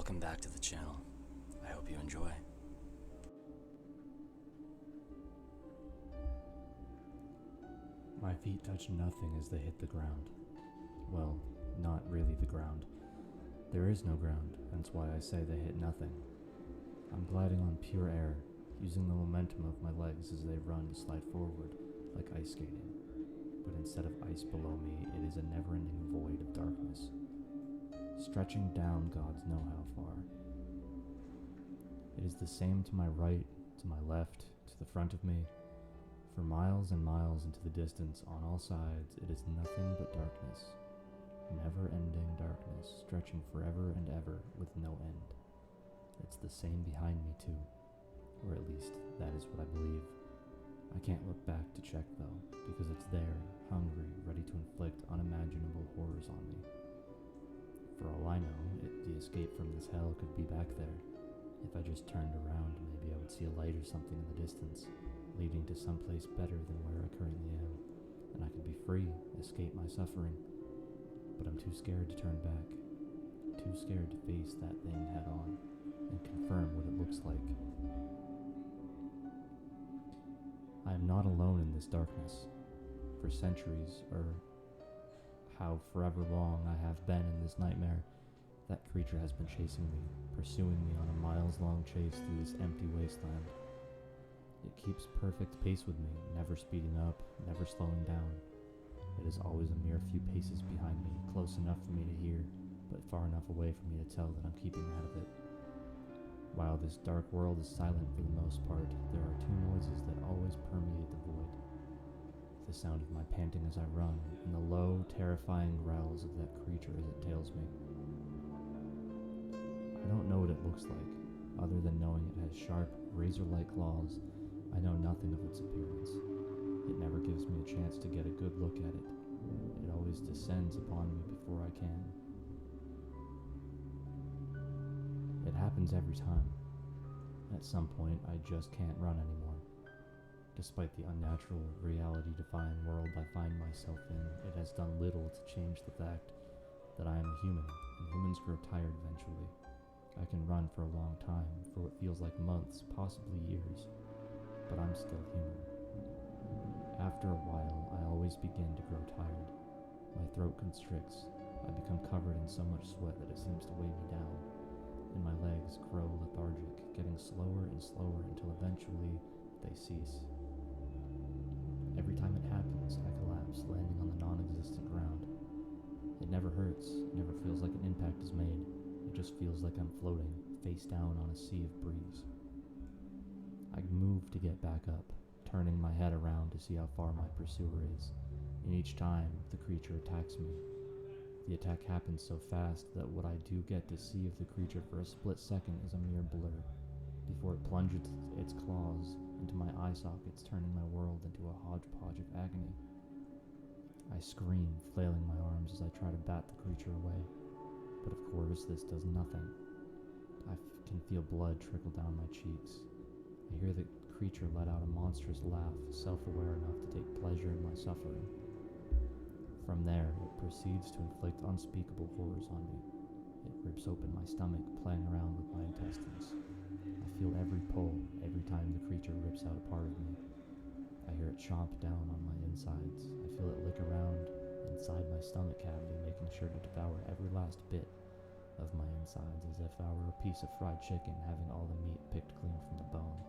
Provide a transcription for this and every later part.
Welcome back to the channel. I hope you enjoy. My feet touch nothing as they hit the ground. Well, not really the ground. There is no ground, hence why I say they hit nothing. I'm gliding on pure air, using the momentum of my legs as they run to slide forward, like ice skating. But instead of ice below me, it is a never-ending void of darkness, stretching down gods know how far. It is the same to my right, to my left, to the front of me. For miles and miles into the distance, on all sides, it is nothing but darkness. Never-ending darkness, stretching forever and ever with no end. It's the same behind me too, or at least that is what I believe. I can't look back to check though, because it's there, hungry, ready to inflict unimaginable horrors on me. For all I know, the escape from this hell could be back there. If I just turned around, maybe I would see a light or something in the distance, leading to someplace better than where I currently am, and I could be free, escape my suffering. But I'm too scared to turn back, too scared to face that thing head on, and confirm what it looks like. I am not alone in this darkness. For centuries, or how forever long I have been in this nightmare, that creature has been chasing me, pursuing me on a miles-long chase through this empty wasteland. It keeps perfect pace with me, never speeding up, never slowing down. It is always a mere few paces behind me, close enough for me to hear, but far enough away for me to tell that I'm keeping ahead of it. While this dark world is silent for the most part, there are two noises that always permeate the void. The sound of my panting as I run, and the low, terrifying growls of that creature as it tails me. I don't know what it looks like, other than knowing it has sharp, razor-like claws. I know nothing of its appearance. It never gives me a chance to get a good look at it. It always descends upon me before I can. It happens every time. At some point, I just can't run anymore. Despite the unnatural, reality-defying world I find myself in, it has done little to change the fact that I am a human, and humans grow tired eventually. I can run for a long time, for what feels like months, possibly years, but I'm still human. After a while, I always begin to grow tired. My throat constricts. I become covered in so much sweat that it seems to weigh me down, and my legs grow lethargic, getting slower and slower until eventually they cease. Every time it happens, I collapse, landing on the non-existent ground. It never hurts, it never feels like an impact is made. It just feels like I'm floating, face down on a sea of breeze. I move to get back up, turning my head around to see how far my pursuer is, and each time the creature attacks me. The attack happens so fast that what I do get to see of the creature for a split second is a mere blur, before it plunges its claws into my eye sockets, turning my world into a hodgepodge of agony. I scream, flailing my arms as I try to bat the creature away, but of course this does nothing. I can feel blood trickle down my cheeks. I hear the creature let out a monstrous laugh, self-aware enough to take pleasure in my suffering. From there, it proceeds to inflict unspeakable horrors on me. It rips open my stomach, playing around with my intestines. I feel every pull, every time the creature rips out a part of me. I hear it chomp down on my insides. I feel it lick around inside my stomach cavity, making sure to devour every last bit of my insides as if I were a piece of fried chicken having all the meat picked clean from the bone.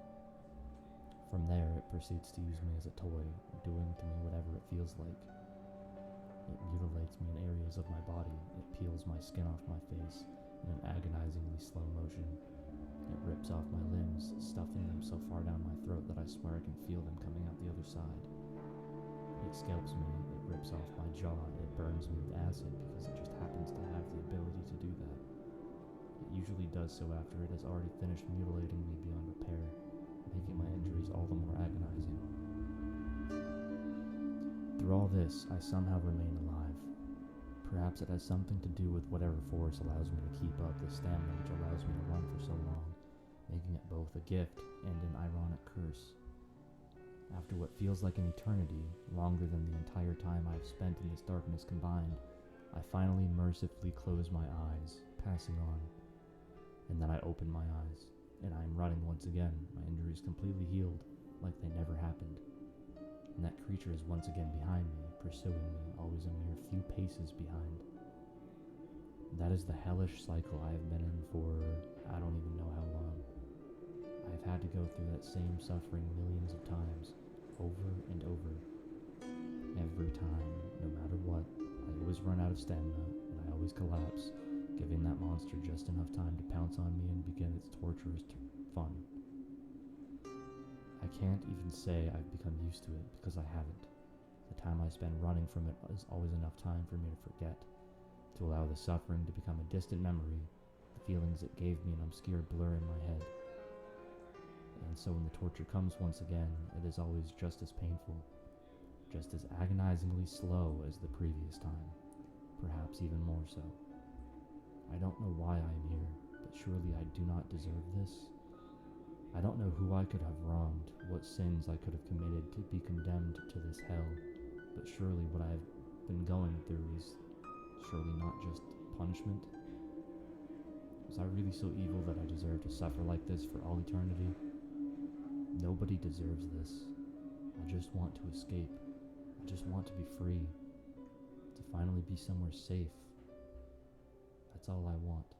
From there, it proceeds to use me as a toy, doing to me whatever it feels like. It mutilates me in areas of my body. It peels my skin off my face in an agonizingly slow motion. It rips off my limbs, stuffing them so far down my throat that I swear I can feel them coming out the other side. It scalps me, it rips off my jaw, it burns me with acid because it just happens to have the ability to do that. It usually does so after it has already finished mutilating me beyond repair, making my injuries all the more agonizing. Through all this, I somehow remain alive. Perhaps it has something to do with whatever force allows me to keep up the stamina which allows me to run for so long, making it both a gift and an ironic curse. After what feels like an eternity, longer than the entire time I've spent in this darkness combined, I finally mercifully close my eyes, passing on. And then I open my eyes, and I am running once again, my injuries completely healed, like they never happened. And that creature is once again behind me, pursuing me, always a mere few paces behind. That is the hellish cycle I have been in for I don't even know how long. I have had to go through that same suffering millions of times, over and over. Every time, no matter what, I always run out of stamina, and I always collapse, giving that monster just enough time to pounce on me and begin its torturous fun. I can't even say I've become used to it, because I haven't. The time I spend running from it is always enough time for me to forget, to allow the suffering to become a distant memory, the feelings it gave me an obscure blur in my head. And so when the torture comes once again, it is always just as painful, just as agonizingly slow as the previous time, perhaps even more so. I don't know why I am here, but surely I do not deserve this. I don't know who I could have wronged, what sins I could have committed to be condemned to this hell, but surely what I have been going through is surely not just punishment. Was I really so evil that I deserve to suffer like this for all eternity? Nobody deserves this. I just want to escape. I just want to be free. To finally be somewhere safe. That's all I want.